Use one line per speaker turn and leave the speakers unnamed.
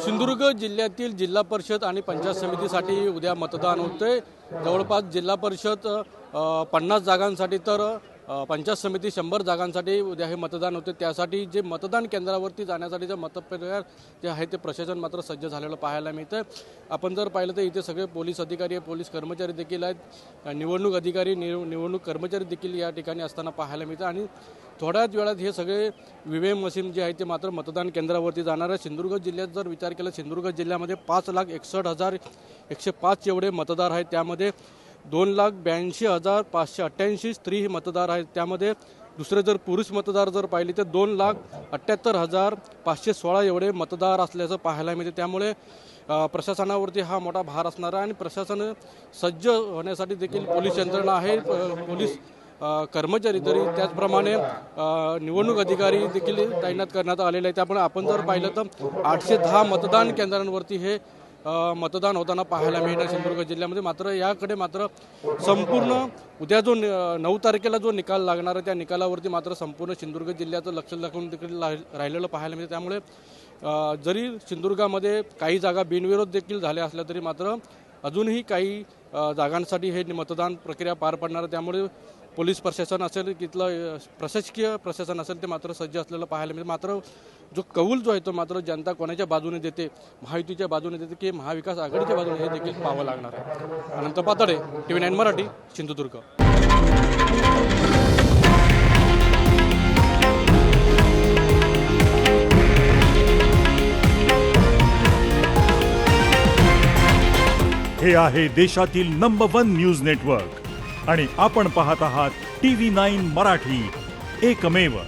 सिंधुदुर्ग जिल्ह्यातील जिल्हा परिषद आणि पंचायत समितीसाठी उद्या मतदान होते। जवळपास जिल्हा परिषद 50 जागांसाठी तर पंचायत समिती 100 जागांसाठी उद्या हे मतदान होते। त्यासाठी जे मतदान केंद्रावरती जाण्यासाठी मतपेटिका जे आहे ते प्रशासन मात्र सज्ज झालेलं पाहायला मिळतं। आपण जर पाहिलं तर इथे सगळे पोलीस अधिकारी पोलीस कर्मचारी देखील आहेत, निवडणूक अधिकारी निवडणूक कर्मचारी देखील या ठिकाणी असताना पाहायला मिळतं आणि थोड्याच वेळात हे सगळे ईव्हीएम मशीन जे आहे ते मात्र मतदान केंद्रावरती जाणार आहे। सिंधुदुर्ग जिल्ह्यात जर विचार केला, सिंधुदुर्ग जिल्ह्यामध्ये 5,61,105 एवढे मतदार आहेत। त्यामध्ये 2,82,588 स्त्री मतदार आहेत। त्यामध्ये दुसरे जर पुरुष मतदार जर पाहिले तर 2,78,516 एवढे मतदार असल्याचं पाहायला मिळते। त्यामुळे प्रशासनावरती हा मोठा भार असणार आहे आणि प्रशासन सज्ज होण्यासाठी देखील पोलीस यंत्रणा आहे, पोलीस कर्मचारी तरी त्याचप्रमाणे निवडणूक अधिकारी देखील तैनात करण्यात आलेले आहे। त्यामुळे आपण जर पाहिलं तर 810 मतदान केंद्रांवरती हे मतदान होताना पाहायला मिळणार सिंधुदुर्ग जिल्ह्यामध्ये। मात्र याकडे मात्र संपूर्ण उद्या जो 9 तारखेला जो निकाल लागणार आहे त्या निकालावरती मात्र संपूर्ण सिंधुदुर्ग जिल्ह्याचं लक्ष लागून देखील राहिलेलं पाहायला मिळते। त्यामुळे जरी सिंधुदुर्गामध्ये काही जागा बिनविरोध देखील झाल्या असल्या तरी मात्र अजूनही काही जागांसाठी हे मतदान प्रक्रिया पार पडणार आहे। त्यामुळे पोलीस प्रशासन असेल, तिथलं प्रशासकीय प्रशासन असेल ते मात्र सज्ज असलेलं पाहायला मिळते। मात्र जो कौल जो आहे तो मात्र जनता कोणाच्या बाजूने देते, महायुतीच्या बाजूने देते की महाविकास आघाडीच्या बाजूने, हे देखील पाहावं लागणार आहे। अनंत पातळे, TV9 मराठी, सिंधुदुर्ग।
हे आहे देशातील नंबर 1 न्यूज नेटवर्क आणि आपण पाहत आहात TV9 मराठी, एकमेव।